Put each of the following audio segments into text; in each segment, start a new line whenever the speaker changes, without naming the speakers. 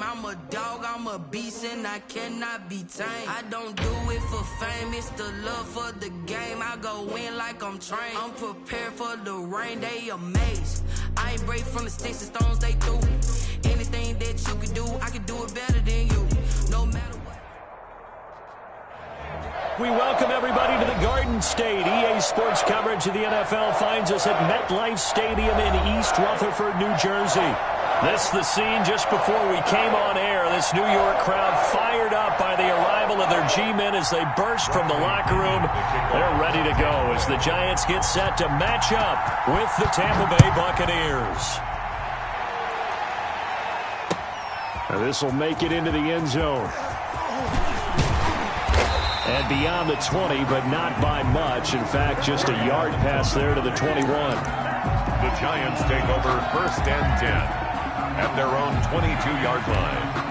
game. I'm a dog, I'm a beast, and I cannot be tamed. I don't do it for fame, it's the love for the game. I go in like I'm trained. I'm prepared for the rain, they amazed. I ain't break from the sticks and stones they threw. Anything that you can do, I can do it better than you. No matter what.
We welcome everybody to the Garden State. EA Sports coverage of the NFL finds us at MetLife Stadium in East Rutherford, New Jersey. This is the scene just before we came on air. This New York crowd fired up by the arrival of their G-men as they burst from the locker room. They're ready to go as the Giants get set to match up with the Tampa Bay Buccaneers. This will make it into the end zone. And beyond the 20, but not by much. In fact, just a yard pass there to the 21.
The Giants take over 1st and 10 at their own 22-yard line.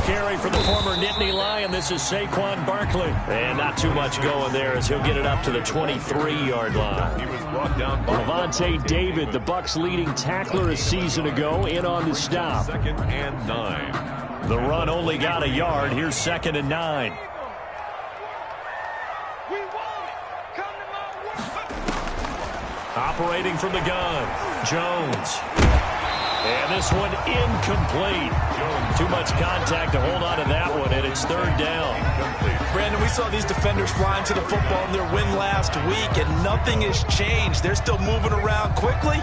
Carry from the former Nittany Lion. This is Saquon Barkley. And not too much going there as he'll get it up to the 23-yard line.
He was brought down by
Levante David, the Bucs' leading tackler a season ago, in on the stop.
2nd and 9.
The run only got a yard. Here's 2nd and 9. Operating from the gun, Jones. And this one incomplete. Too much contact to hold on to that one, and it's 3rd down.
Brandon, we saw these defenders flying to the football in their win last week, and nothing has changed. They're still moving around quickly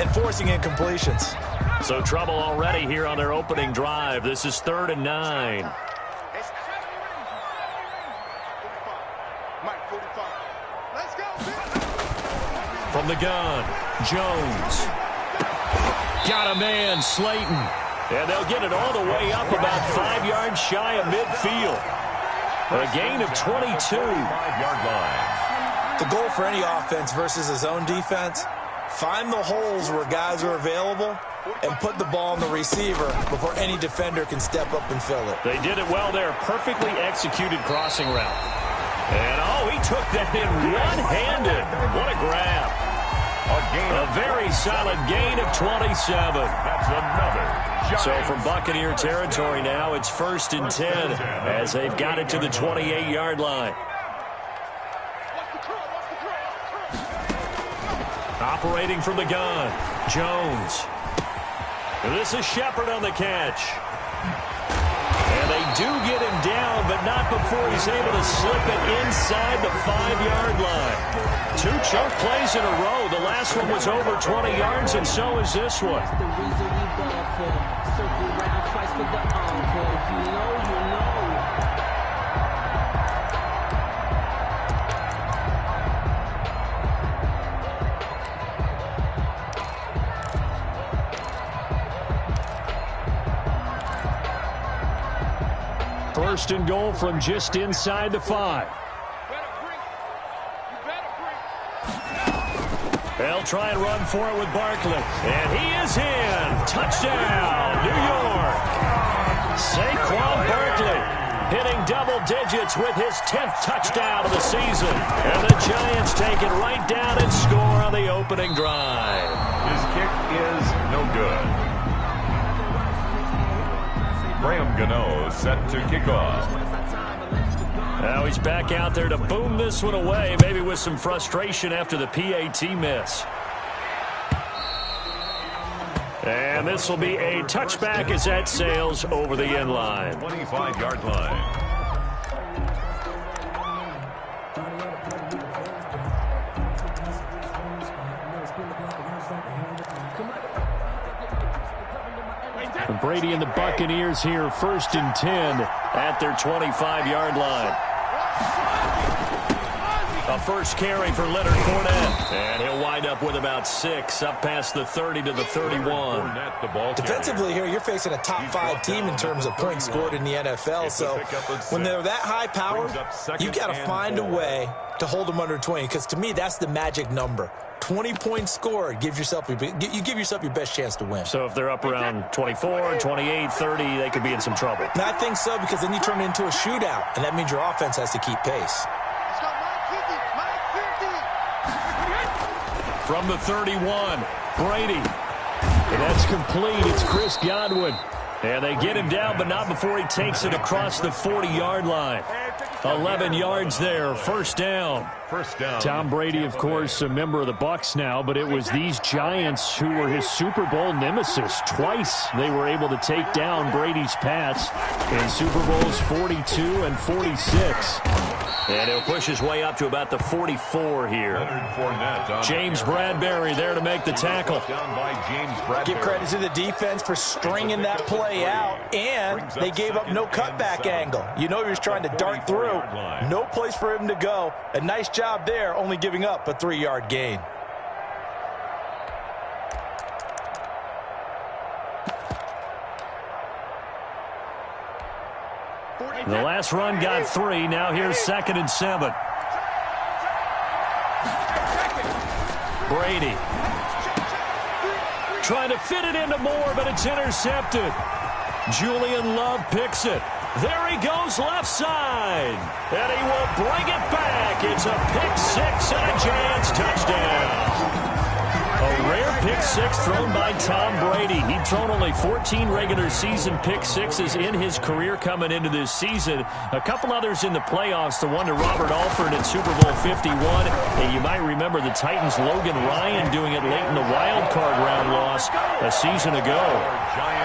and forcing incompletions.
So trouble already here on their opening drive. This is 3rd and 9. From the gun, Jones. Got a man, Slayton. And they'll get it all the way up about 5 yards shy of midfield. A gain of 22.
5-yard line.
The goal for any offense versus his own defense, find the holes where guys are available and put the ball on the receiver before any defender can step up and fill it.
They did it well there. Perfectly executed crossing route. And, oh, he took that in one-handed. What a grab. A very solid gain of 27.
That's another Giants.
So from Buccaneer territory now, it's 1st and 10 as they've got it to the 28-yard line. Operating from the gun, Jones. This is Shepard on the catch. And they do get him down, but not before he's able to slip it inside the 5-yard line. 2 chunk plays in a row. The last one was over 20 yards, and so is this one. First and goal from just inside the 5. They'll try and run for it with Barkley. And he is in. Touchdown, New York. Saquon Barkley hitting double digits with his 10th touchdown of the season. And the Giants take it right down and score on the opening drive.
His kick is no good. Graham Gano set to kick off.
Now he's back out there to boom this one away, maybe with some frustration after the PAT miss. And this will be a touchback as that sails over the end line.
25-yard line.
Brady and the Buccaneers here, 1st and 10 at their 25-yard line. A first carry for Leonard Fournette. And he'll wind up with about 6, up past the 30 to the 31.
Defensively here, you're facing a top 5 team in terms of points scored in the NFL. So when they're that high powered, you've got to find a way to hold them under 20, because to me, that's the magic number. 20 points scored, you give yourself your best chance to win.
So if they're up around 24, 28, 30, they could be in some trouble.
And I think so, because then you turn it into a shootout, and that means your offense has to keep pace.
From the 31, Brady. And that's complete. It's Chris Godwin. And they get him down, but not before he takes it across the 40-yard line. 11 yards there, first down. Tom Brady, of course, a member of the Bucs now, but it was these Giants who were his Super Bowl nemesis. Twice they were able to take down Brady's Pats in Super Bowls 42 and 46. And he'll push his way up to about the 44 here. James Bradbury there to make the tackle.
Give credit to the defense for stringing that play out, and they gave up no cutback angle. You know he was trying to dart through. No place for him to go. A nice job there, only giving up a 3-yard gain.
The last run got 3. Now here's 2nd and 7. Brady trying to fit it into Moore, but it's intercepted. Julian Love picks it. There he goes left side. And he will bring it back. It's a pick-6 and a Giants touchdown. A rare pick-6 thrown by Tom Brady. He'd thrown only 14 regular season pick-6s in his career coming into this season. A couple others in the playoffs, the one to Robert Alford in Super Bowl 51. And you might remember the Titans' Logan Ryan doing it late in the wild card round loss a season ago.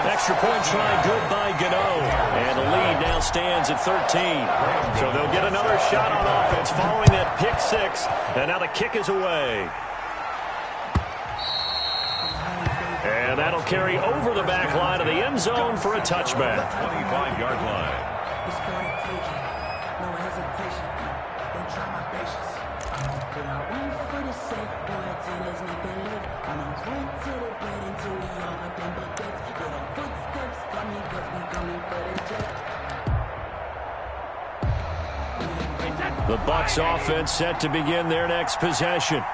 Extra point try good by Gano. And the lead now stands at 13. So they'll get another shot on offense following that pick-6. And now the kick is away. And that'll carry over the back line of the end zone for a touchback.
25-yard line.
The Bucs offense set to begin their next possession.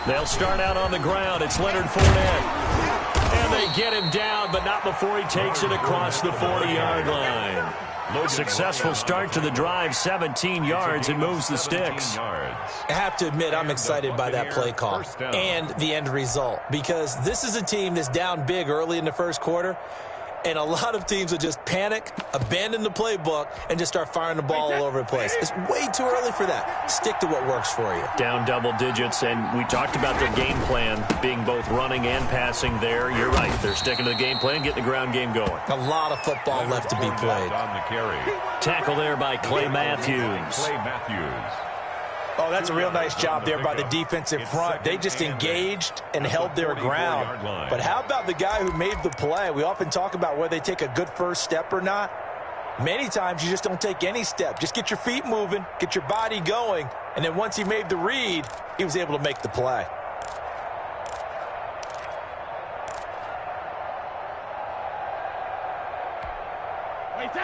They'll start out on the ground. It's Leonard Fournette. And they get him down, but not before he takes it across the 40-yard line. Successful start to the drive, 17 yards, and moves the sticks.
I have to admit, I'm excited by that play call and the end result, because this is a team that's down big early in the first quarter, and a lot of teams will just panic, abandon the playbook, and just start firing the ball all over the place. It's way too early for that. Stick to what works for you.
Down double digits, and we talked about their game plan being both running and passing there. You're right. They're sticking to the game plan, getting the ground game going.
A lot of football left to be played.
Tackle there by Clay Matthews.
Oh, that's a real nice job there by the defensive front. They just engaged and held their ground. But how about the guy who made the play? We often talk about whether they take a good first step or not. Many times you just don't take any step. Just get your feet moving, get your body going, and then once he made the read, he was able to make the play.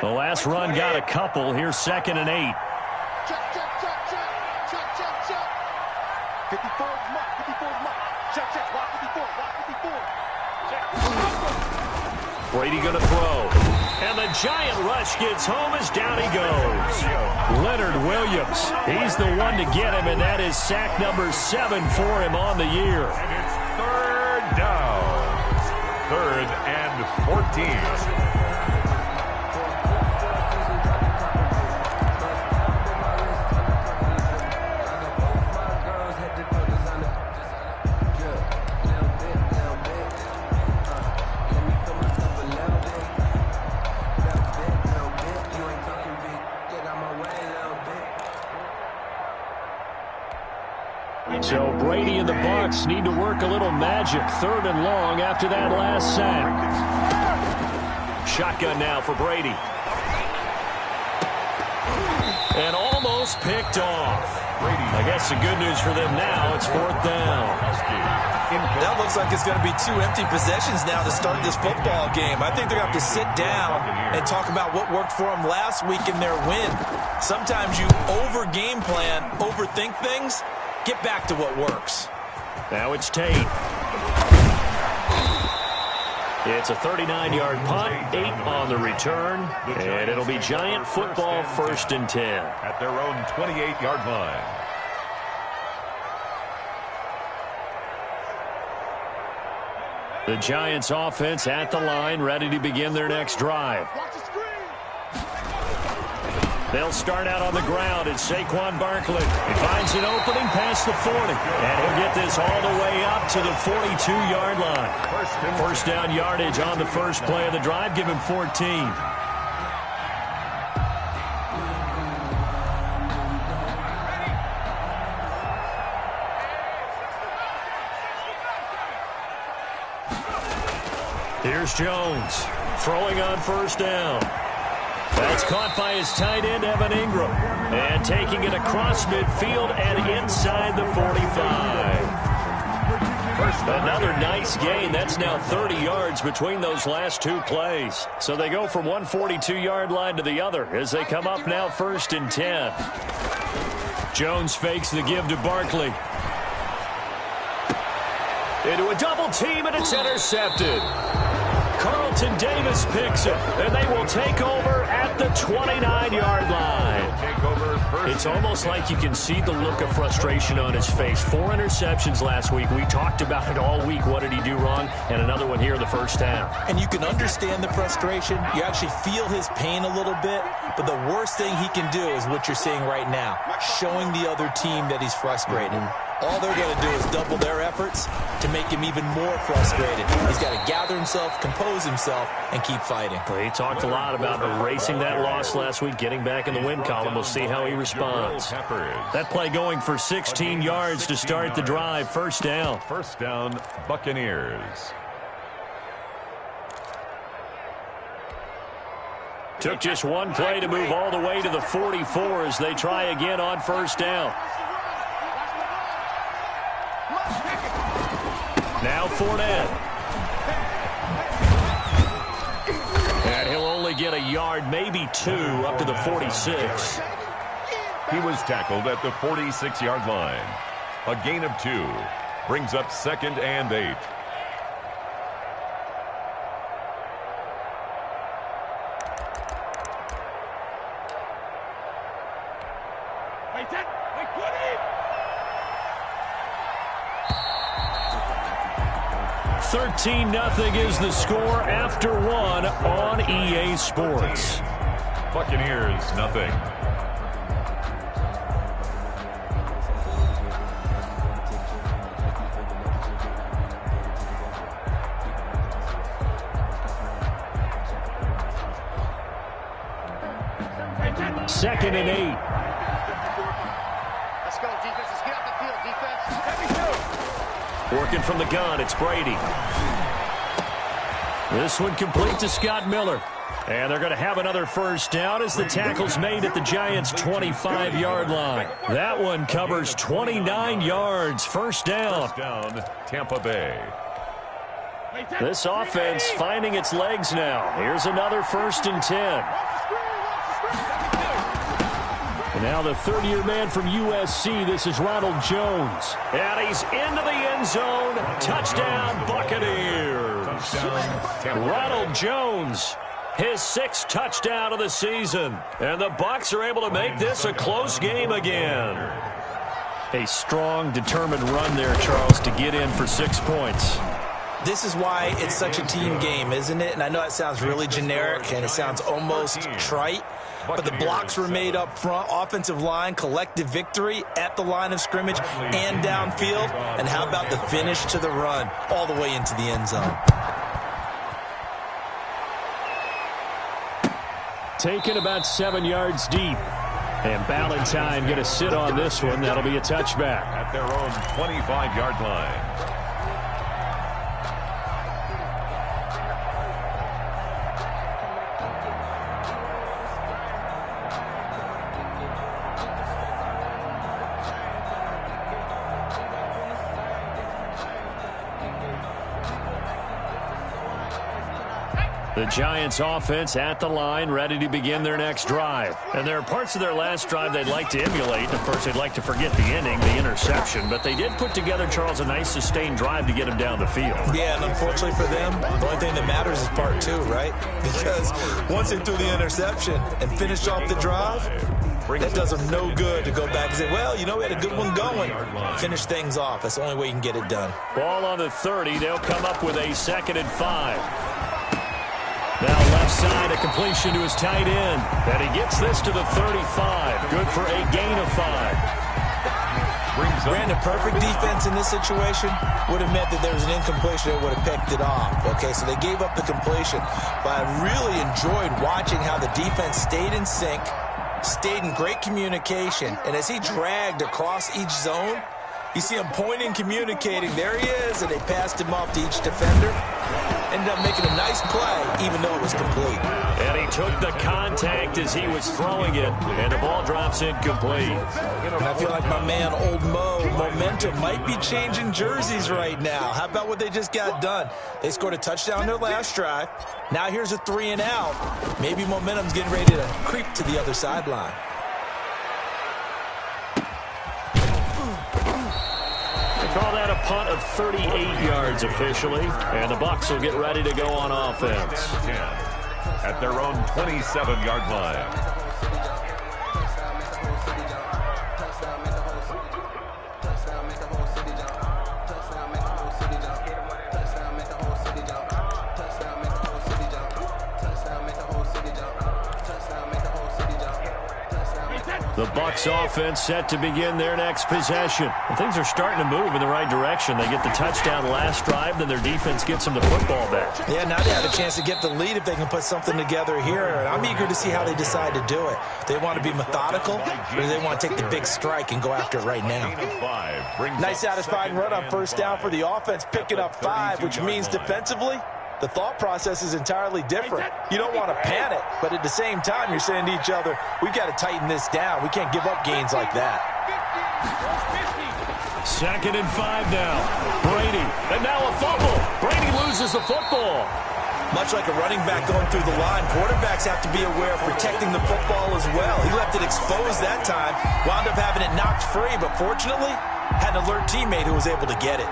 The last run got a couple. Here's 2nd and 8.
54 mark, 54 mark. Check, walk 54, walk 54. Check.
Brady going to throw. And the giant rush gets home as down he goes. Leonard Williams, he's the one to get him, and that is sack number 7 for him on the year.
And it's 3rd down. 3rd and 14.
So Brady and the Bucs need to work a little magic. 3rd and long after that last sack. Shotgun now for Brady. almost picked off. I guess the good news for them now, it's 4th down.
That looks like it's going to be 2 empty possessions now to start this football game. I think they're going to have to sit down and talk about what worked for them last week in their win. Sometimes you over-game plan, overthink things. Get back to what works.
Now it's Tate. It's a 39-yard punt, 8 on the return, and it'll be Giant football 1st and 10.
At their own 28-yard line.
The Giants offense at the line, ready to begin their next drive. They'll start out on the ground. It's Saquon Barkley. He finds an opening past the 40. And he'll get this all the way up to the 42-yard line. First down yardage on the first play of the drive. Give him 14. Here's Jones throwing on first down. That's caught by his tight end, Evan Ingram. And taking it across midfield and inside the 45. Another nice gain. That's now 30 yards between those last 2 plays. So they go from one 42-yard line to the other as they come up now 1st and 10. Jones fakes the give to Barkley. Into a double team, and it's intercepted. Carlton Davis picks it, and they will take over at the 29-yard line. It's almost like you can see the look of frustration on his face. 4 interceptions last week. We talked about it all week. What did he do wrong? And another one here in the first half.
And you can understand the frustration. You actually feel his pain a little bit. But the worst thing he can do is what you're seeing right now, showing the other team that he's frustrated. All they're going to do is double their efforts to make him even more frustrated. He's got to gather himself, compose himself, and keep fighting.
Well, he talked a lot about erasing that loss last week, getting back in the win column. We'll see how he responds. That play going for 16 yards to start the drive. First down.
First down, Buccaneers.
Took just one play to move all the way to the 44 as they try again on first down. Now Fournette. And he'll only get a yard, maybe 2, up to the 46.
He was tackled at the 46-yard line. A gain of 2. Brings up 2nd and 8.
Wait,
13-0 is the score after 1 on EA Sports.
Buccaneers, nothing.
Second and 8.
Let's go, defense. Let's get out the field, defense.
Working from the gun, it's Brady. This one complete to Scott Miller. And they're going to have another first down as the tackle's made at the Giants' 25-yard line. That one covers 29 yards. First down.
First down, Tampa Bay.
This offense finding its legs now. Here's another 1st and 10. And now the third-year man from USC, this is Ronald Jones. And he's into the end zone. Touchdown, Buccaneers. Ronald Jones, his 6th touchdown of the season. And the Bucs are able to make this a close game again. A strong, determined run there, Charles, to get in for 6 points.
This is why it's such a team game, isn't it? And I know it sounds really generic and it sounds almost trite. But the blocks were made up front, offensive line, collective victory at the line of scrimmage and downfield. And how about the finish to the run all the way into the end zone?
Taken about 7 yards deep. And Ballantyne going to sit on this one. That'll be a touchback.
At their own 25-yard line.
The Giants offense at the line, ready to begin their next drive. And there are parts of their last drive they'd like to emulate. Of course, they'd like to forget the ending, the interception. But they did put together, Charles, a nice sustained drive to get them down the field.
Yeah, and unfortunately for them, the only thing that matters is part two, right? Because once they threw the interception and finished off the drive, that does them no good to go back and say, well, you know, we had a good one going. Finish things off. That's the only way you can get it done.
Ball on the 30. They'll come up with a 2nd and 5. Now left side, a completion to his tight end. And he gets this to the 35. Good for a gain of 5.
Brandon, perfect defense in this situation would have meant that there was an incompletion that would have picked it off. Okay, so they gave up the completion. But I really enjoyed watching how the defense stayed in sync, stayed in great communication. And as he dragged across each zone, you see him pointing, communicating. There he is, and they passed him off to each defender. Ended up making a nice play, even though it was complete.
And he took the contact as he was throwing it, and the ball drops incomplete.
And I feel like my man, Old Mo, momentum might be changing jerseys right now. How about what they just got done? They scored a touchdown their last drive. Now here's a 3 and out. Maybe momentum's getting ready to creep to the other sideline.
Call that a punt of 38 yards officially, and the Bucs will get ready to go on offense.
At their own 27-yard line.
The Bucs offense set to begin their next possession. And things are starting to move in the right direction. They get the touchdown last drive, then their defense gets them the football back.
Yeah, now they have a chance to get the lead if they can put something together here. And I'm eager to see how they decide to do it. They want to be methodical, or do they want to take the big strike and go after it right now? Nice satisfying run on first down for the offense, picking up 5, which means defensively, the thought process is entirely different. You don't want to panic, but at the same time, you're saying to each other, we've got to tighten this down. We can't give up gains like that.
2nd and 5 now. Brady, and now a fumble. Brady loses the football.
Much like a running back going through the line, quarterbacks have to be aware of protecting the football as well. He left it exposed that time, wound up having it knocked free, but fortunately, had an alert teammate who was able to get it.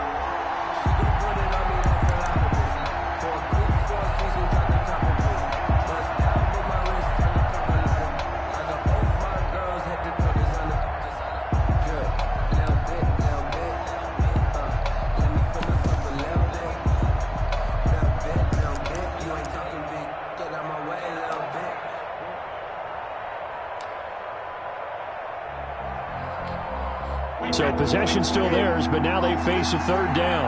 So possession still theirs, but now they face a 3rd down.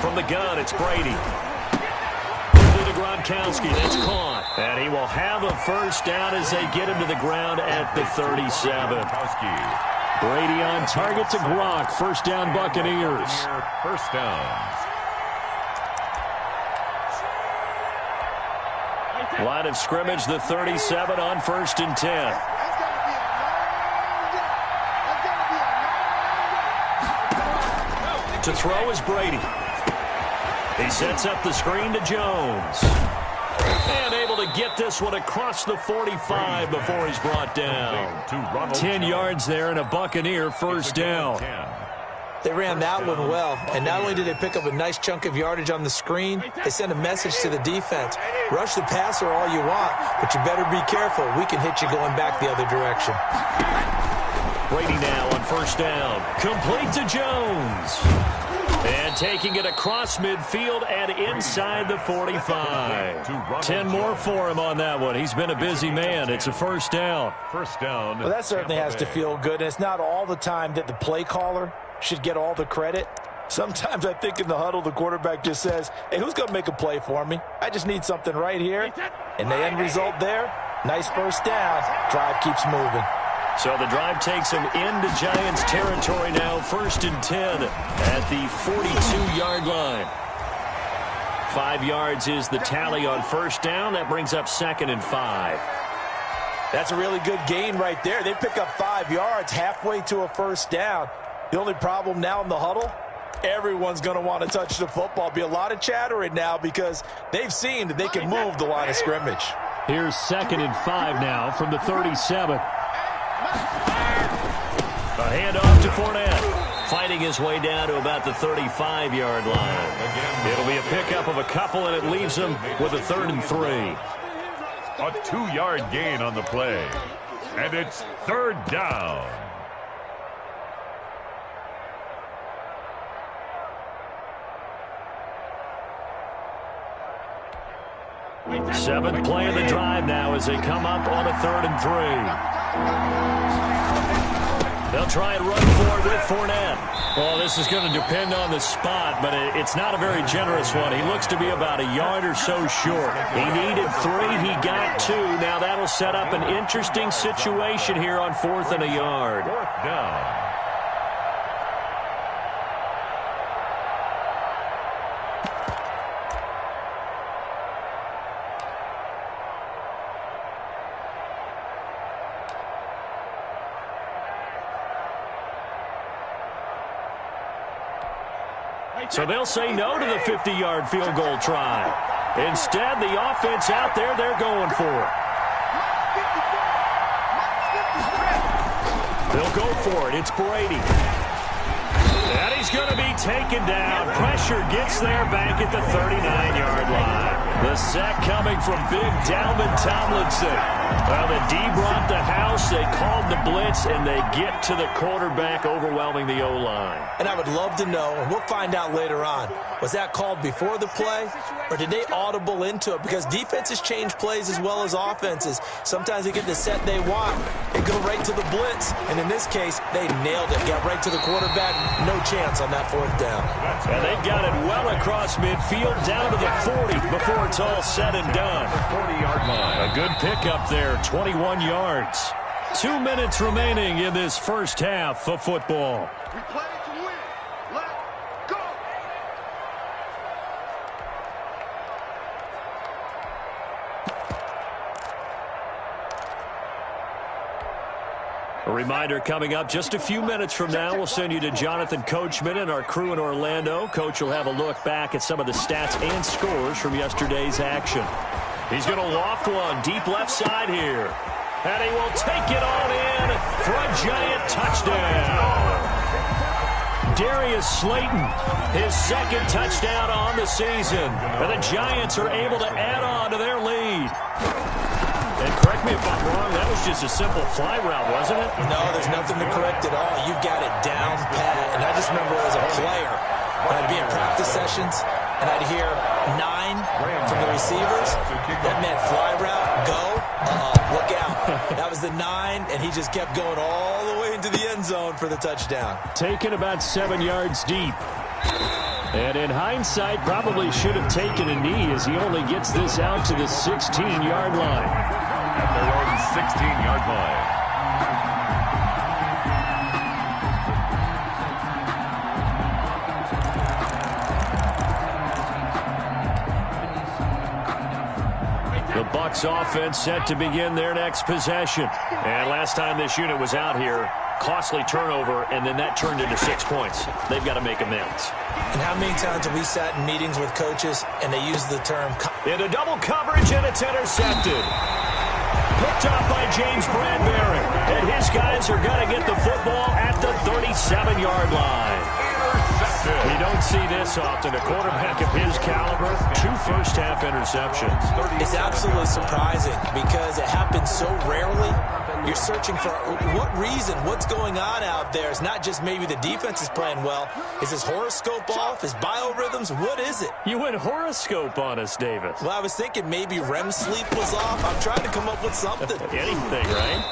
From the gun, it's Brady. Quickly to Gronkowski, that's caught. And he will have a first down as they get him to the ground at the 37. Brady on target to Gronk. First down, Buccaneers.
First down.
Line of scrimmage, the 37 on 1st and 10. To throw is Brady. He sets up the screen to Jones. And able to get this one across the 45 before he's brought down. 10 yards there and a Buccaneer first down.
They ran that one well, and not only did they pick up a nice chunk of yardage on the screen, they sent a message to the defense. Rush the passer all you want, but you better be careful. We can hit you going back the other direction.
Brady now on first down. Complete to Jones. And taking it across midfield and inside the 45. 10 more for him on that one. He's been a busy man. It's a first down.
First down.
Well, that certainly has to feel good. And it's not all the time that the play caller should get all the credit. Sometimes I think in the huddle, the quarterback just says, hey, who's going to make a play for me? I just need something right here. And the end result there, nice first down. Drive keeps moving.
So the drive takes him into Giants territory now. 1st and 10 at the 42-yard line. 5 yards is the tally on first down. That brings up 2nd and 5.
That's a really good gain right there. They pick up 5 yards halfway to a first down. The only problem now in the huddle, Everyone's going to want to touch the football. Be a lot of chatter right now because they've seen that they can move the line of scrimmage.
Here's 2nd and 5 now from the 37. A handoff to Fournette. Fighting his way down to about the 35-yard line. It'll be a pickup of a couple, and it leaves him with a 3rd and 3.
A 2-yard gain on the play. And it's 3rd down.
Seventh play of the drive now as they come up on a 3rd and 3. They'll try and run for it with Fournette. Well, this is going to depend on the spot, but it's not a very generous one. He looks to be about a yard or so short. He needed 3. He got 2. Now that'll set up an interesting situation here on 4th and a yard.
4th down.
So they'll say no to the 50-yard field goal try. Instead, the offense out there, they're going for it. They'll go for it. It's Brady. And he's going to be taken down. Pressure gets there back at the 39-yard line. The sack coming from big Dalvin Tomlinson. Well, the D brought the house. They called the blitz, and they get to the quarterback, overwhelming the O-line.
And I would love to know, and we'll find out later on, was that called before the play, or did they audible into it? Because defenses change plays as well as offenses. Sometimes they get the set they want and go right to the blitz. And in this case, they nailed it. Got right to the quarterback. No chance on that 4th down.
And they've got it well across midfield, down to the 40 before it's all said and done.
40-yard line.
A good pickup there, 21 yards. 2 minutes remaining in this first half of football.
We play to win. Let's go.
A reminder coming up just a few minutes from now, we'll send you to Jonathan Coachman and our crew in Orlando. Coach will have a look back at some of the stats and scores from yesterday's action. He's going to loft one deep left side here. And he will take it on in for a giant touchdown. Darius Slayton, his 2nd touchdown on the season. And the Giants are able to add on to their lead. And correct me if I'm wrong, that was just a simple fly route, wasn't it?
No, there's nothing to correct at all. You've got it down pat. And I just remember as a player, when I'd be in practice sessions, and I'd hear 9 from the receivers. That meant fly route, go, look out. That was the 9, and he just kept going all the way into the end zone for the touchdown.
Taken about 7 yards deep. And in hindsight, probably should have taken a knee as he only gets this out to the 16-yard line.
At their own 16-yard line.
The Bucs offense set to begin their next possession. And last time this unit was out here, costly turnover, and then that turned into 6 points. They've got to make amends.
And how many times have we sat in meetings with coaches and they use the term...
Into double coverage, and it's intercepted. Picked up by James Bradbury. And his guys are going to get the football at the 37-yard line. You don't see this often. A quarterback of his caliber, 2 first-half interceptions.
It's absolutely surprising because it happens so rarely. You're searching for what reason, what's going on out there. It's not just maybe the defense is playing well. Is his horoscope off? His biorhythms? What is it?
You went horoscope on us, Davis.
Well, I was thinking maybe REM sleep was off. I'm trying to come up with something.
Anything, right?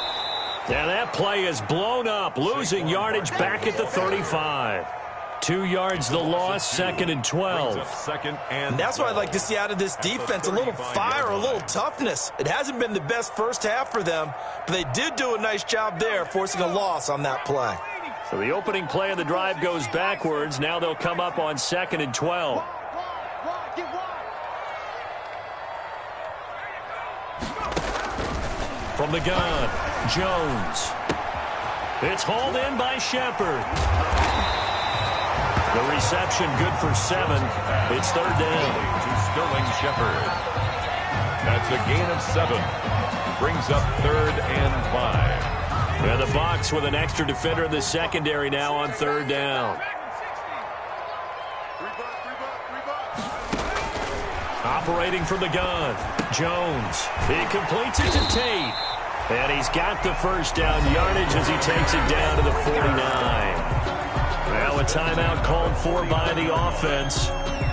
Now that play is blown up, losing yardage back at the 35. 2 yards the loss, 2nd and 12.
And that's what I'd like to see out of this defense, a little fire, a little toughness. It hasn't been the best first half for them, but they did do a nice job there, forcing a loss on that play.
So the opening play of the drive goes backwards. Now they'll come up on 2nd and 12. From the gun, Jones. It's hauled in by Shepard. The reception good for 7. It's third down.
To Sterling Shepard. That's a gain of 7. Brings up 3rd and 5.
And the box with an extra defender in the secondary now on 3rd down. Operating from the gun, Jones. He completes it to Tate. And he's got the first down yardage as he takes it down to the 49. Now a timeout called for by the offense,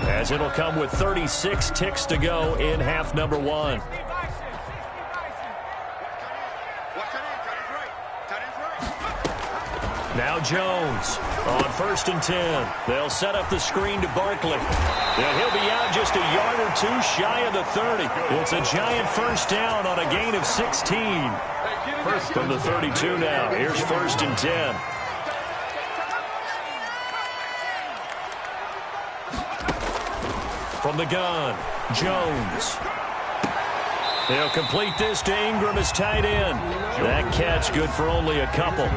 as it'll come with 36 ticks to go in half number 1. Now Jones on 1st and 10. They'll set up the screen to Barkley. And he'll be out just a yard or 2 shy of the 30. It's a giant first down on a gain of 16. From the 32 now. Here's 1st and 10. From the gun, Jones. They'll complete this to Ingram as tight end. That catch good for only a couple.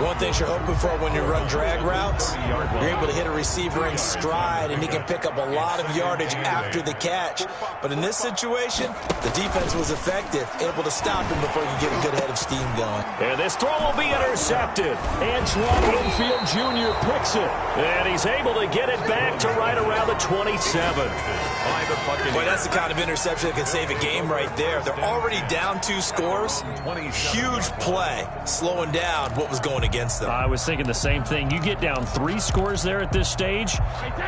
One thing you're hoping for when you run drag routes, you're able to hit a receiver in stride, and he can pick up a lot of yardage after the catch. But in this situation, the defense was effective, able to stop him before you get a good head of steam going.
And this throw will be intercepted. Antoine Winfield Jr. picks it. And he's able to get it back to right around the 27.
Boy, that's the kind of interception that can save a game right there. They're already down 2 scores. Huge play, slowing down what was going against them.
I was thinking the same thing. You get down 3 scores there at this stage,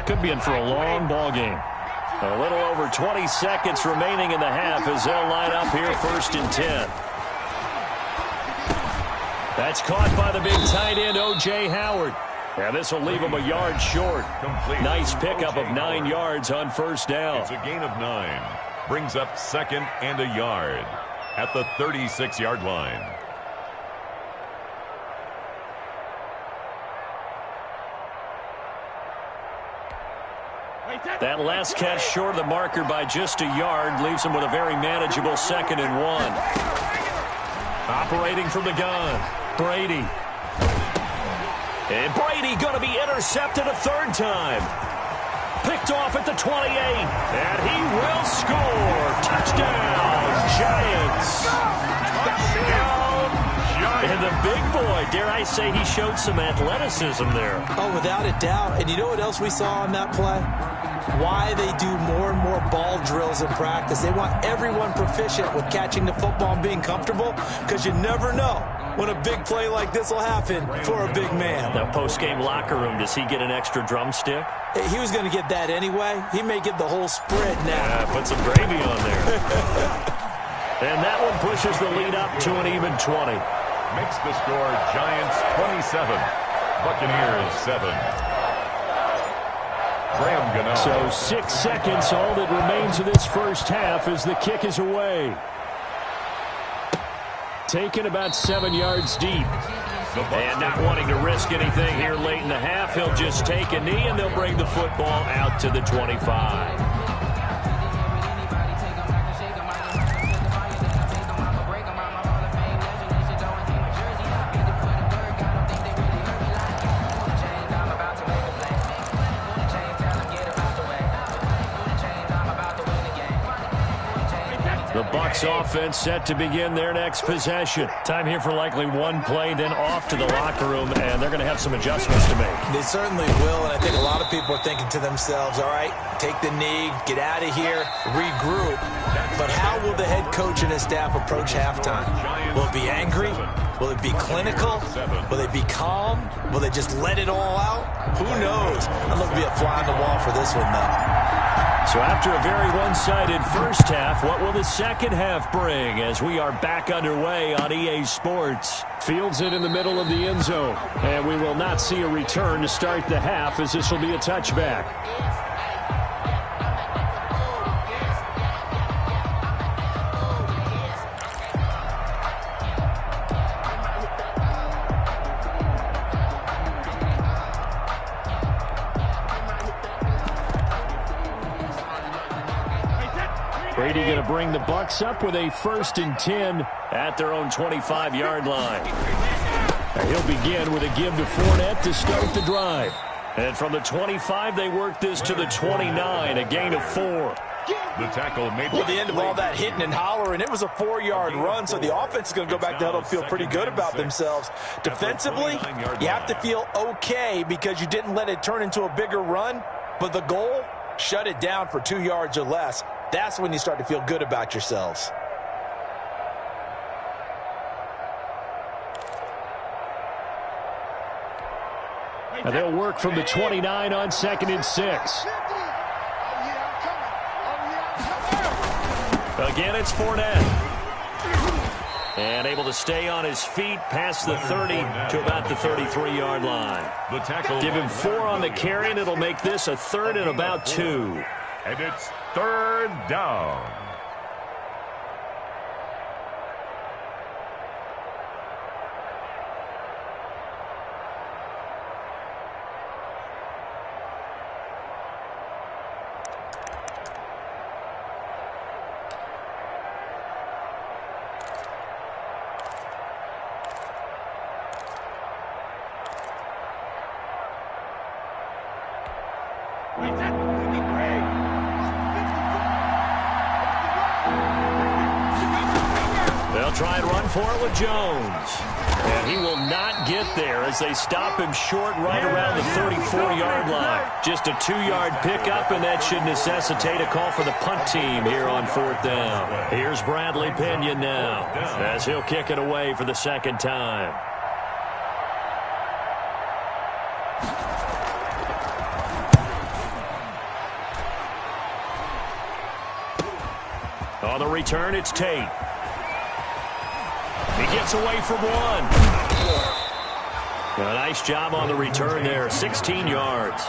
could be in for a long ball game. A little over 20 seconds remaining in the half as they'll line up here 1st and 10. That's caught by the big tight end, O.J. Howard. And this will leave him a yard short. Nice pickup of 9 yards on 1st down.
It's a gain of 9. Brings up 2nd and a yard at the 36-yard line.
That last catch short of the marker by just a yard leaves him with a very manageable 2nd and 1. Operating from the gun, Brady. And Brady going to be intercepted a 3rd time. Picked off at the 28. And he will score. Touchdown, Giants. And the big boy, dare I say, he showed some athleticism there.
Oh, without a doubt. And you know what else we saw on that play? Why they do more and more ball drills in practice. They want everyone proficient with catching the football and being comfortable, because you never know when a big play like this will happen for a big man.
Now, post-game locker room, does he get an extra drumstick?
He was going to get that anyway. He may get the whole spread now.
Yeah, put some gravy on there. And that one pushes the lead up to an even 20.
Makes the score Giants 27, Buccaneers 7.
So 6 seconds, all that remains of this first half as the kick is away. Taken about 7 yards deep. And not wanting to risk anything here late in the half, he'll just take a knee and they'll bring the football out to the 25. The Bucs offense set to begin their next possession. Time here for likely one play, then off to the locker room, and they're going to have some adjustments to make.
They certainly will, and I think a lot of people are thinking to themselves, all right, take the knee, get out of here, regroup. But how will the head coach and his staff approach halftime? Will it be angry? Will it be clinical? Will they be calm? Will they just let it all out? Who knows? I'd love to be a fly on the wall for this one, though.
So after a very one-sided first half, what will the second half bring as we are back underway on EA Sports? Fields it in the middle of the end zone. And we will not see a return to start the half, as this will be a touchback. Brady going to bring the Bucs up with a 1st and 10 at their own 25-yard line. And he'll begin with a give to Fournette to start the drive. And from the 25, they work this to the 29, a gain of 4.
The tackle made
Well, at the end of all that hitting and hollering, it was a 4-yard run, so the offense is going to go back to huddle and feel pretty good about themselves. Defensively, you have to feel okay because you didn't let it turn into a bigger run, but the goal, shut it down for 2 yards or less. That's when you start to feel good about yourselves.
And they'll work from the 29 on 2nd and 6. Again, it's Fournette. And able to stay on his feet past the 30 to about the 33-yard line. Give him 4 on the carry, and it'll make this a 3rd and about 2.
And it's 3rd down.
They'll try and run for it with Jones. And he will not get there as they stop him short right around the 34-yard line. Just a 2-yard pickup, and that should necessitate a call for the punt team here on 4th down. Here's Bradley Pinion now as he'll kick it away for the 2nd time. On the return, it's Tate. He gets away from one. A nice job on the return there, 16 yards.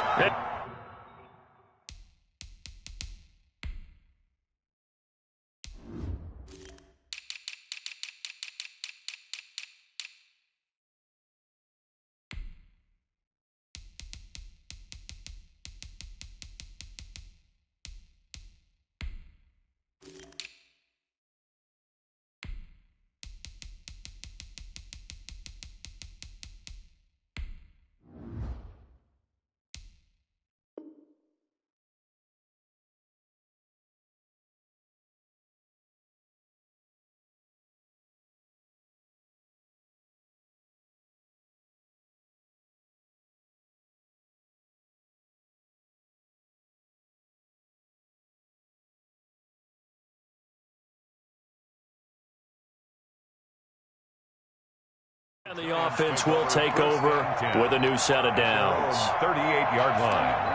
And the offense will take over with a new set of downs.
38-yard line.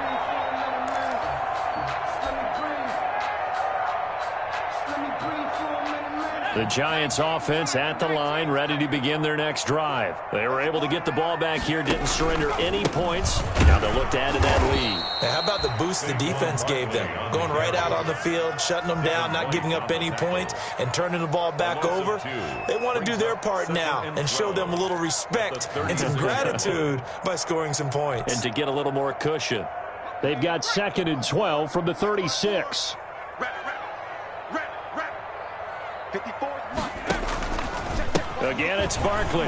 The Giants offense at the line, ready to begin their next drive. They were able to get the ball back here, didn't surrender any points. Now they'll look to add to that lead.
Now, how about the boost the defense gave them? Going right out on the field, shutting them down, not giving up any points, and turning the ball back over. They want to do their part now and show them a little respect and some gratitude by scoring some points.
And to get a little more cushion. They've got 2nd and 12 from the 36. Again, it's Barkley.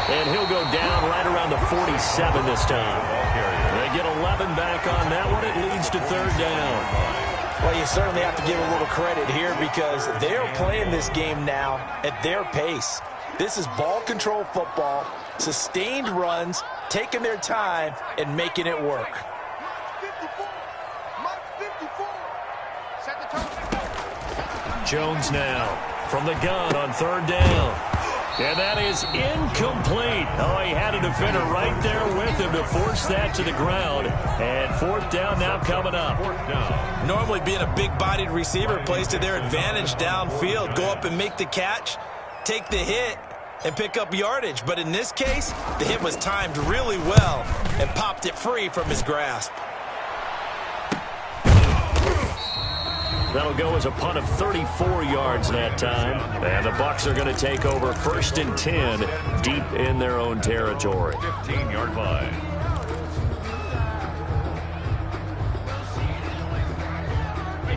And he'll go down right around the 47 this time. They get 11 back on that one. It leads to 3rd down.
Well, you certainly have to give a little credit here because they're playing this game now at their pace. This is ball control football, sustained runs, taking their time, and making it work.
Jones now from the gun on 3rd down. And that is incomplete. Oh, he had a defender right there with him to force that to the ground. And 4th down now coming up.
Normally being a big-bodied receiver plays to their advantage downfield. Go up and make the catch, take the hit, and pick up yardage. But in this case, the hit was timed really well and popped it free from his grasp.
That'll go as a punt of 34 yards that time. And the Bucs are going to take over 1st and 10 deep in their own territory.
15-yard line.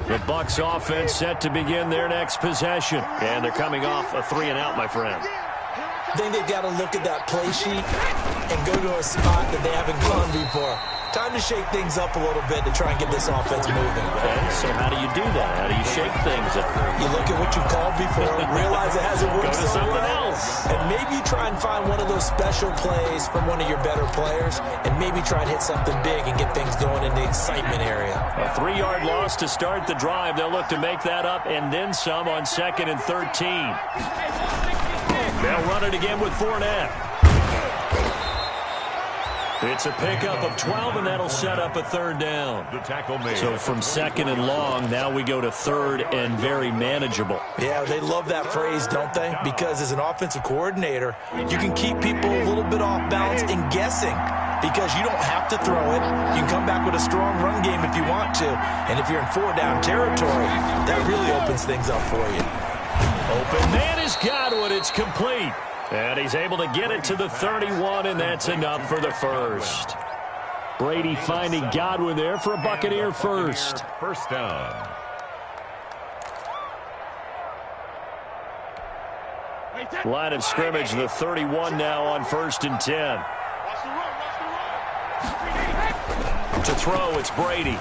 The Bucs offense set to begin their next possession. And they're coming off a 3-and-out, my friend.
I think they've got to look at that play sheet and go to a spot that they haven't gone before. Time to shake things up a little bit to try and get this offense moving.
Okay, so how do you do that? How do you shake things up?
You look at what you called before, realize it hasn't worked
Go to
so
something
well,
else.
and maybe you try and find one of those special plays from one of your better players, and maybe try and hit something big and get things going in the excitement area.
A 3-yard loss to start the drive. They'll look to make that up and then some on 2nd and 13. They'll run it again with Fournette. It's a pickup of 12, and that'll set up a 3rd down.
The tackle made.
So from 2nd and long, now we go to 3rd and very manageable.
Yeah, they love that phrase, don't they? Because as an offensive coordinator, you can keep people a little bit off balance and guessing because you don't have to throw it. You can come back with a strong run game if you want to. And if you're in 4-down territory, that really opens things up for you.
Open man is Godwin. It's complete. And he's able to get it to the 31, and that's enough for the first. Brady finding Godwin there for a Buccaneer first.
First down.
Line of scrimmage, the 31 now on 1st and 10. To throw, it's Brady.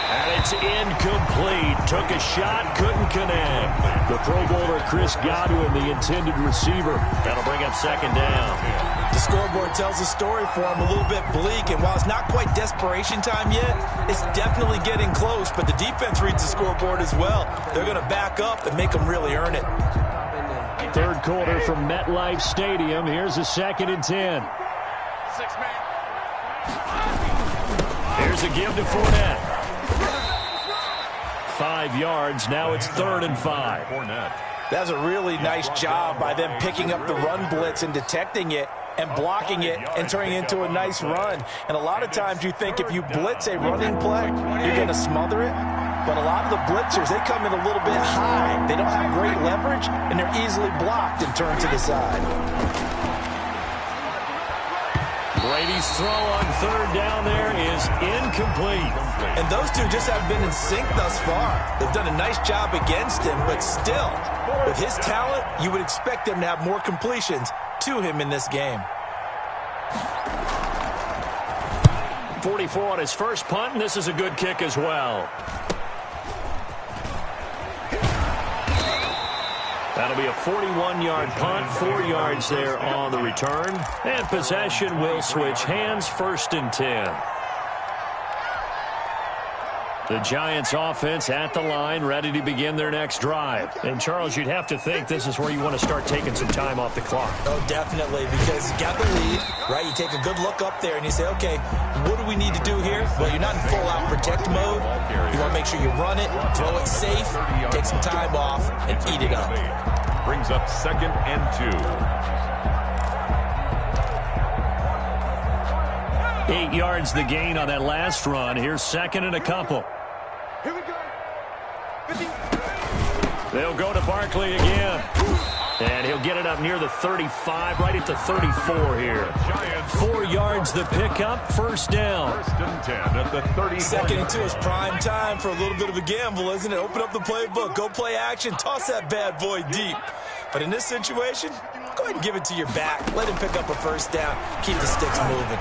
And it's incomplete. Took a shot, couldn't connect. The Pro Bowler Chris Godwin, the intended receiver. That'll bring up 2nd down.
The scoreboard tells a story for him, a little bit bleak, and while it's not quite desperation time yet, it's definitely getting close, but the defense reads the scoreboard as well. They're going to back up and make them really earn it.
3rd quarter from MetLife Stadium. Here's a 2nd and 10.
6-man.
Here's a give to Fournette. 5 yards. Now it's 3rd and 5.
Fournette.
That's a really nice job by them picking up the run blitz and detecting it and blocking it and turning it into a nice run. And a lot of times you think if you blitz a running play, you're going to smother it. But a lot of the blitzers, they come in a little bit high. They don't have great leverage, and they're easily blocked and turned to the side.
Brady's throw on 3rd down there is incomplete.
And those two just haven't been in sync thus far. They've done a nice job against him, but still, with his talent, you would expect them to have more completions to him in this game.
44 on his first punt, and this is a good kick as well. That'll be a 41-yard punt, 4 yards there on the return. And possession will switch hands, 1st and 10. The Giants offense at the line, ready to begin their next drive. And, Charles, you'd have to think this is where you want to start taking some time off the clock.
Oh, definitely, because you got the lead, right? You take a good look up there and you say, okay, what do we need to do here? Well, you're not in full-out protect mode. You want to make sure you run it, throw it safe, take some time off, and eat it up.
Brings up 2nd and 2.
8 yards the gain on that last run. Here's 2nd and a couple.
Here we go. 50.
They'll go to Barkley again. And he'll get it up near the 35, right at the 34 here. 4 yards the pickup, 1st down.
1st and 10 at the 30.
2nd and 2 is prime time for a little bit of a gamble, isn't it? Open up the playbook, go play action, toss that bad boy deep. But in this situation, go ahead and give it to your back. Let him pick up a 1st down, keep the sticks moving.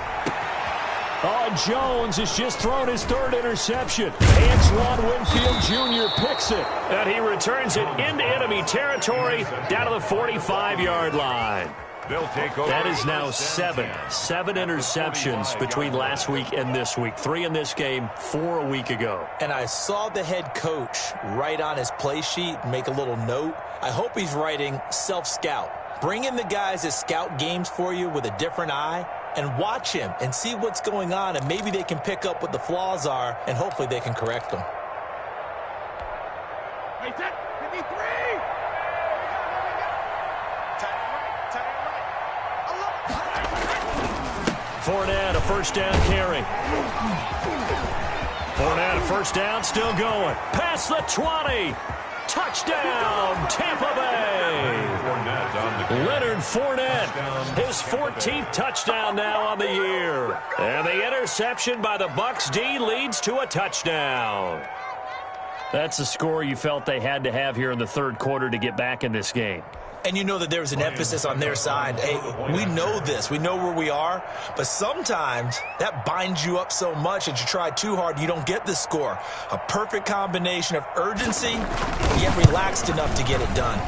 Oh, Jones has just thrown his 3rd interception. Antoine Winfield Jr. picks it. And he returns it into enemy territory down to the 45-yard line.
They'll take over.
That is now 7 interceptions between last week and this week. 3 in this game, 4 a week ago.
And I saw the head coach write on his play sheet, make a little note. I hope he's writing self-scout. Bring in the guys that scout games for you with a different eye and watch him and see what's going on, and maybe they can pick up what the flaws are, and hopefully they can correct them.
Hey, 53.
Fournette, a 1st down carry. Fournette, a 1st down, still going. Past the 20. Touchdown, Tampa Bay. Leonard Fournette, his 14th touchdown now on the year. And the interception by the Bucs D leads to a touchdown. That's a score you felt they had to have here in the 3rd quarter to get back in this game.
And you know that there's an emphasis on their side. Hey, we know this. We know where we are. But sometimes that binds you up so much that you try too hard, you don't get the score. A perfect combination of urgency, yet relaxed enough to get it done.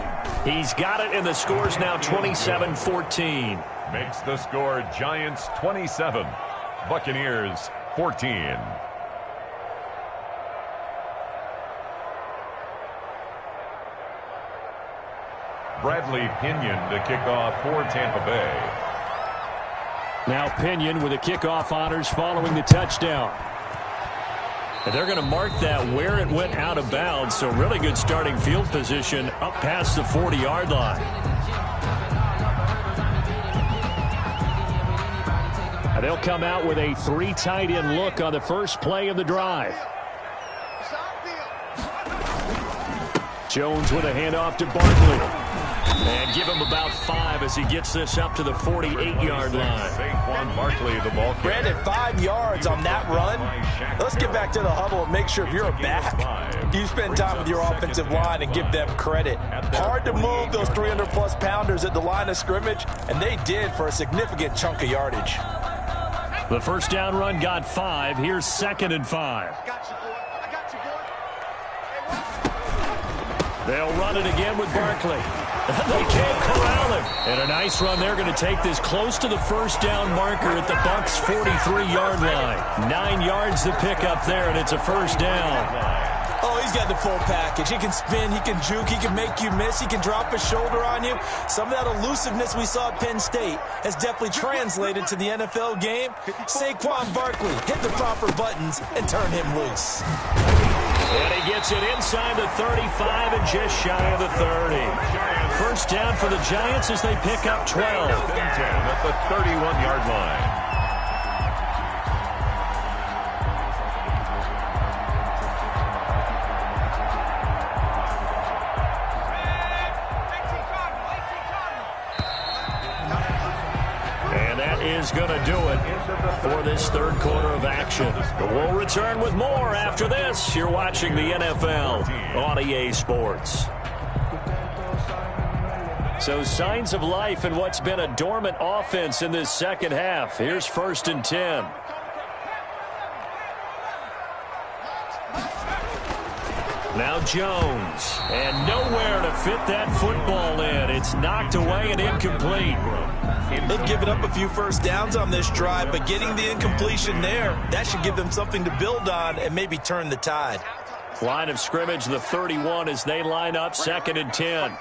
He's got it, and the score's now 27-14.
Makes the score Giants 27, Buccaneers 14. Bradley Pinion to kick off for Tampa Bay.
Now Pinion with the kickoff honors following the touchdown. And they're going to mark that where it went out of bounds, so really good starting field position up past the 40-yard line. And they'll come out with a 3 tight end look on the first play of the drive. Jones with a handoff to Barkley. And give him about 5 as he gets this up to the 48-yard line.
Saquon Barkley, the ball carrier.
Brandon, 5 yards on that run. Let's get back to the huddle and make sure if you're a back, you spend time with your offensive line and give them credit. Hard to move those 300-plus pounders at the line of scrimmage, and they did for a significant chunk of yardage.
The first down run got 5. Here's 2nd and 5. They'll run it again with Barkley. They can't corral him. And a nice run. They're going to take this close to the first down marker at the Bucs' 43-yard line. 9 yards to pick up there, and it's a first down.
Oh, he's got the full package. He can spin, he can juke, he can make you miss, he can drop his shoulder on you. Some of that elusiveness we saw at Penn State has definitely translated to the NFL game. Saquon Barkley hit the proper buttons and turn him loose.
And he gets it inside the 35 and just shy of the 30. First down for the Giants as they pick up 12.
10 at the 31-yard line.
Is going to do it for this third quarter of action. We'll return with more after this. You're watching the NFL on EA Sports. So signs of life in what's been a dormant offense in this second half. Here's 1st and 10. Now Jones, and nowhere to fit that football in. It's knocked away and incomplete.
They've given up a few first downs on this drive, but getting the incompletion there, that should give them something to build on and maybe turn the tide.
Line of scrimmage, the 31 as they line up, 2nd and 10.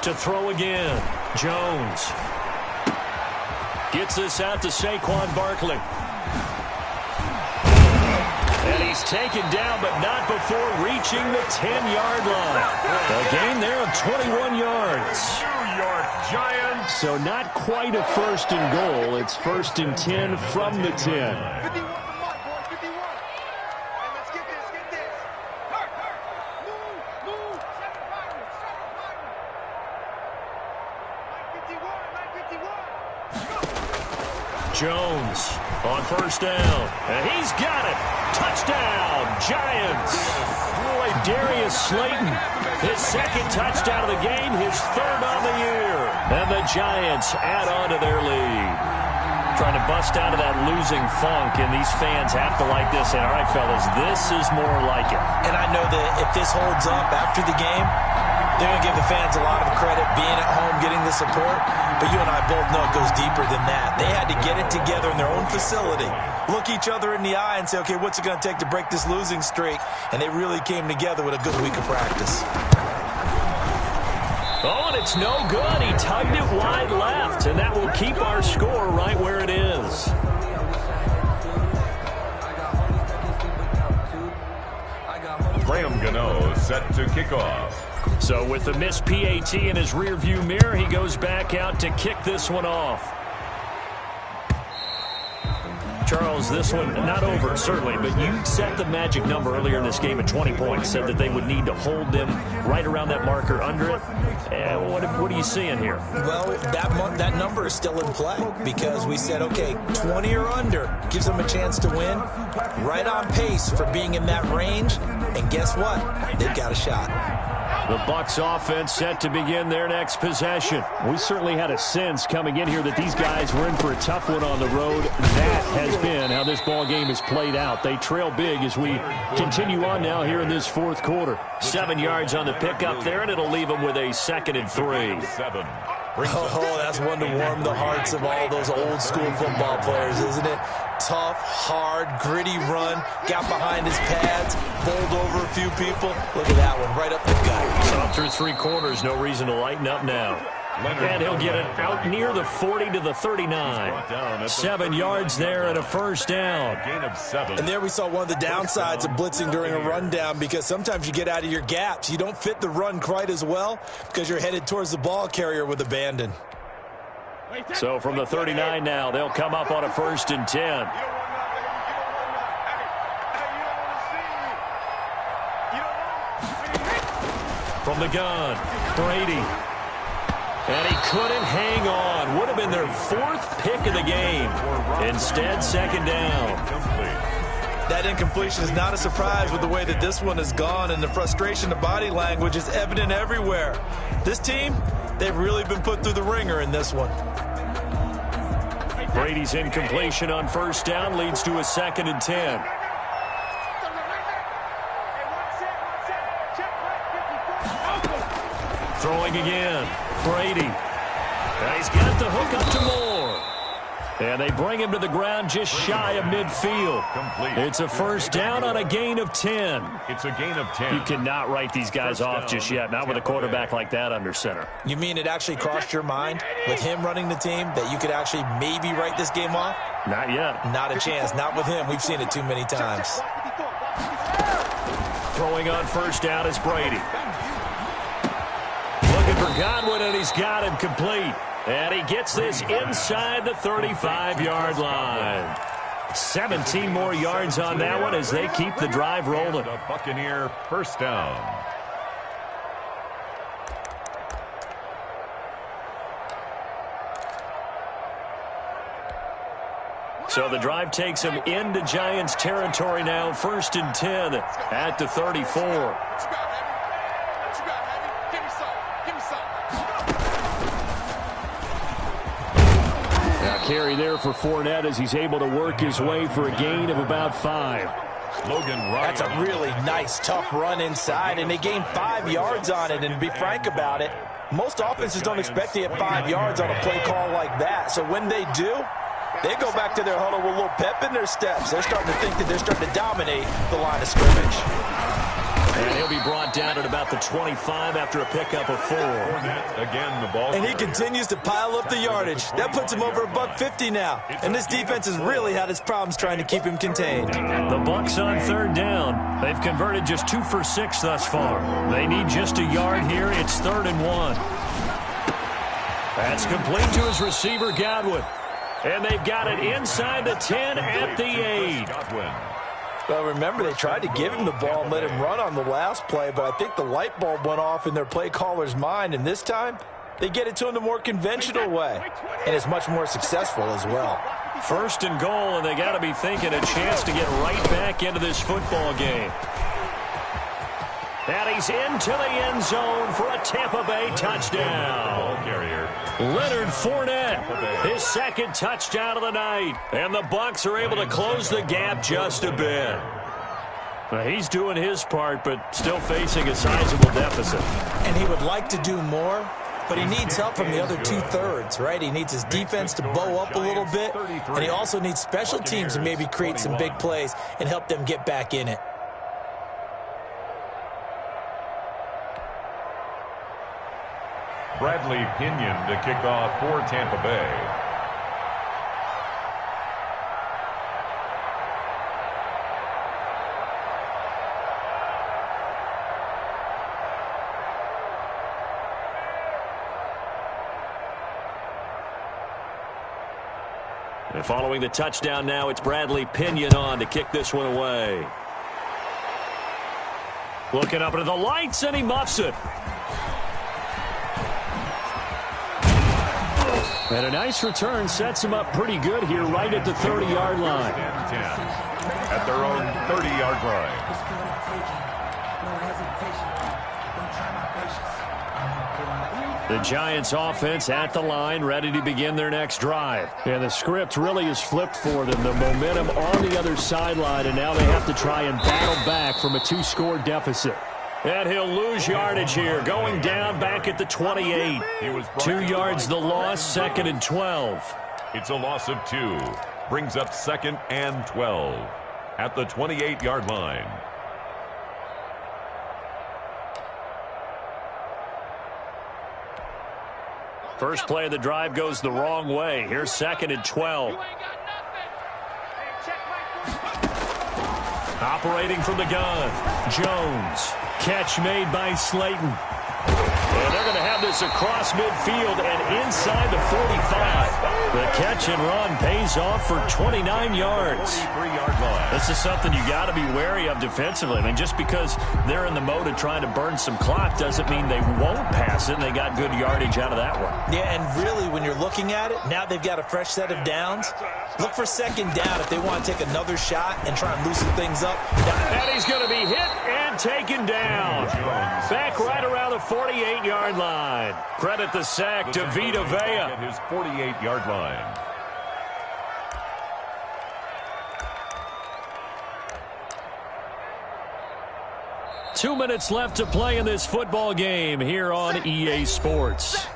To throw again, Jones gets this out to Saquon Barkley. And he's taken down, but not before reaching the 10-yard line. A gain there of 21 yards.
New York Giants.
So not quite a 1st and goal. It's 1st and 10 from the 10. Jones on first down, and he's got it. Touchdown, Giants. Boy, Darius Slayton, his 2nd touchdown of the game, his 3rd on the year. And the Giants add on to their lead. Trying to bust out of that losing funk, and these fans have to like this. And all right, fellas, this is more like it.
And I know that if this holds up after the game, they're going to give the fans a lot of credit being at home, getting the support. But you and I both know it goes deeper than that. They had to get it together in their own facility, look each other in the eye and say, okay, what's it going to take to break this losing streak? And they really came together with a good week of practice.
Oh, and it's no good. He tugged it wide left, and that will keep our score right where it is.
Graham Gano set to kick off.
So with the missed PAT in his rearview mirror, he goes back out to kick this one off. Charles, this one not over, certainly, but you set the magic number earlier in this game at 20 points, said that they would need to hold them right around that marker under it. What are you seeing here?
Well, that number is still in play because we said, okay, 20 or under gives them a chance to win. Right on pace for being in that range, and guess what? They've got a shot.
The Bucs offense set to begin their next possession. We certainly had a sense coming in here that these guys were in for a tough one on the road. That has been how this ball game has played out. They trail big as we continue on now here in this fourth quarter. 7 yards on the pickup there, and it'll leave them with a 2nd and 3.
Oh, that's one to warm the hearts of all those old school football players, isn't it? Tough, hard, gritty run, got behind his pads, bowled over a few people. Look at that one, right up the gut.
So through 3 quarters, no reason to lighten up now. And he'll get it out near the 40 to the 39. 7 yards there and a first down.
And there we saw one of the downsides of blitzing during a rundown because sometimes you get out of your gaps. You don't fit the run quite as well because you're headed towards the ball carrier with abandon.
So from the 39 now, they'll come up on a 1st and 10. From the gun, Brady. And he couldn't hang on. Would have been their 4th pick of the game. Instead, 2nd down.
That incompletion is not a surprise with the way that this one has gone, and the frustration of body language is evident everywhere. This team, they've really been put through the ringer in this one.
Brady's incompletion on 1st down leads to a 2nd and 10. Throwing again. Brady. And he's got the hook up to Moore. And they bring him to the ground just shy of midfield. It's a 1st down on a gain of 10.
It's a gain of 10.
You cannot write these guys off just yet, not with a quarterback like that under center.
You mean it actually crossed your mind with him running the team that you could actually maybe write this game off?
Not yet.
Not a chance. Not with him. We've seen it too many times.
Throwing on 1st down is Brady. Looking for Godwin, and he's got him complete. And he gets this inside the 35-yard line. 17 more yards on that one as they keep the drive rolling.
A Buccaneer 1st down.
So the drive takes him into Giants territory now. 1st and 10 at the 34. Carry there for Fournette as he's able to work his way for a gain of about 5.
Logan Ryan.
That's a really nice, tough run inside, and they gained 5 yards on it. And to be frank about it, most offenses don't expect to get 5 yards on a play call like that. So when they do, they go back to their huddle with a little pep in their steps. They're starting to think that they're starting to dominate the line of scrimmage.
And he'll be brought down at about the 25 after a pickup of 4.
Again, the ball.
And he continues to pile up the yardage. That puts him over $150 now. And this defense has really had its problems trying to keep him contained.
The Bucs on 3rd down. They've converted just 2 for 6 thus far. They need just a yard here. It's 3rd and 1. That's complete to his receiver, Godwin. And they've got it inside the 10 at the 8.
Well, remember, they tried to give him the ball and let him run on the last play, but I think the light bulb went off in their play caller's mind, and this time they get it to him the more conventional way, and it's much more successful as well.
1st and goal, and they got to be thinking a chance to get right back into this football game. And he's into the end zone for a Tampa Bay touchdown. Leonard Fournette, his 2nd touchdown of the night. And the Bucs are able to close the gap just a bit. Well, he's doing his part, but still facing a sizable deficit.
And he would like to do more, but he needs help from the other 2/3, right? He needs his defense to bow up a little bit, and he also needs special teams to maybe create some big plays and help them get back in it.
Bradley Pinion to kick off for Tampa Bay.
And following the touchdown now, it's Bradley Pinion on to kick this one away. Looking up into the lights, and he muffs it. And a nice return sets him up pretty good here right at the 30-yard line.
At their own 30-yard line.
The Giants offense at the line, ready to begin their next drive. And the script really is flipped for them. The momentum on the other sideline, and now they have to try and battle back from a 2-score deficit. And he'll lose yardage here, going down back at the 28. 2 yards the loss, 2nd and 12.
It's a loss of 2. Brings up 2nd and 12 at the 28-yard line.
First play of the drive goes the wrong way. Here's 2nd and 12. Operating from the gun, Jones. Catch made by Slayton. And they're going to have this across midfield and inside the 45. The catch and run pays off for 29 yards. This is something you got to be wary of defensively. I mean, just because they're in the mode of trying to burn some clock doesn't mean they won't pass it, and they got good yardage out of that one.
Yeah, and really, when you're looking at it, now they've got a fresh set of downs. Look for 2nd down if they want to take another shot and try and loosen things up.
And he's going to be hit and taken down. Back right around the 48-yard line. Credit the sack to Vita Vea.
At his 48-yard line.
Two minutes left to play in this football game here on EA Sports.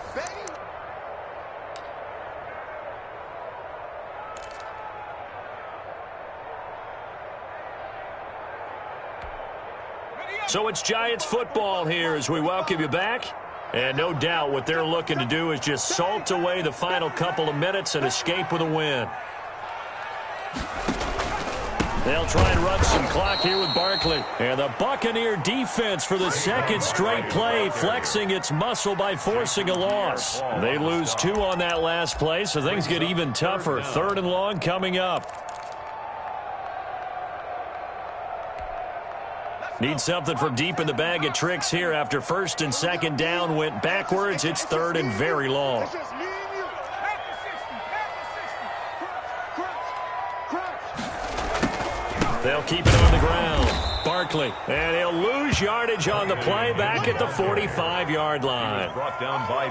So it's Giants football here as we welcome you back. And no doubt what they're looking to do is just salt away the final couple of minutes and escape with a win. They'll try and run some clock here with Barkley. And the Buccaneer defense for the 2nd straight play, flexing its muscle by forcing a loss. They lose 2 on that last play, so things get even tougher. 3rd and long coming up. Need something from deep in the bag of tricks here after 1st and 2nd down went backwards. It's 3rd and very long. They'll keep it on the ground. Barkley, and he'll lose yardage on the play back at the 45-yard line.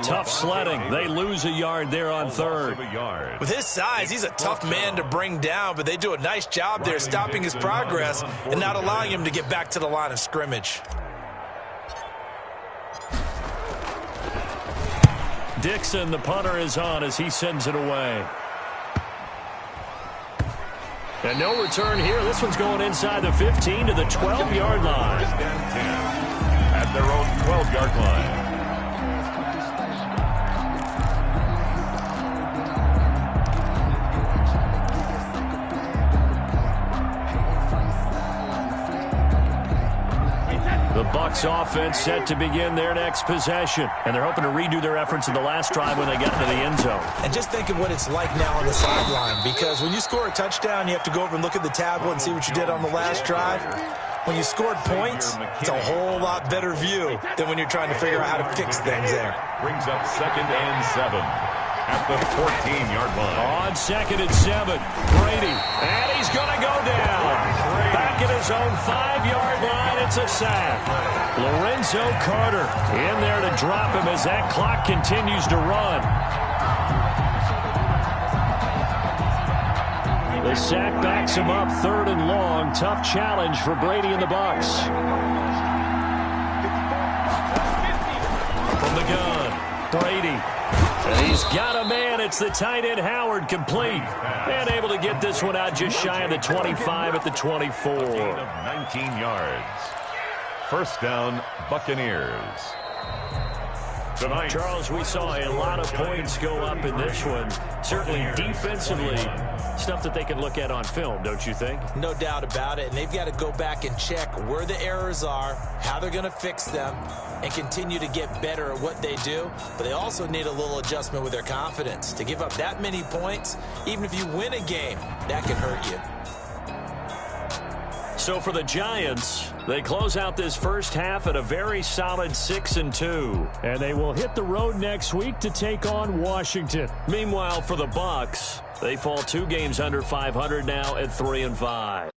Tough sledding. They lose a yard there on 3rd.
With his size, he's a tough man to bring down, but they do a nice job there stopping his progress and not allowing him to get back to the line of scrimmage.
Dixon, the punter, is on as he sends it away. And no return here. This one's going inside the 15 to the 12-yard line.
At their own 12-yard line.
The Bucs offense set to begin their next possession. And they're hoping to redo their efforts in the last drive when they got into the end zone.
And just think of what it's like now on the sideline, because when you score a touchdown, you have to go over and look at the tablet and see what you did on the last drive. When you scored points, it's a whole lot better view than when you're trying to figure out how to fix things there.
Brings up 2nd and 7 at the 14-yard line.
On 2nd and 7, Brady. And he's going to go down. Back at his own 5-yard line, it's a sack. Lorenzo Carter in there to drop him as that clock continues to run. The sack backs him up 3rd and long. Tough challenge for Brady and the Bucs. From the gun, Brady. And he's got a man. It's the tight end Howard, complete. And able to get this one out just shy of the 25 at the 24.
A gain of 19 yards. First down, Buccaneers. tonight.
Charles, we saw a lot of points go up in this one. Certainly defensively, stuff that they can look at on film, don't you think?
No doubt about it. And they've got to go back and check where the errors are, how they're going to fix them, and continue to get better at what they do. But they also need a little adjustment with their confidence. To give up that many points, even if you win a game, that can hurt you.
So for the Giants, they close out this first half at a very solid 6-2.
And they will hit the road next week to take on Washington.
Meanwhile, for the Bucs, they fall 2 games under 500 now at 3-5.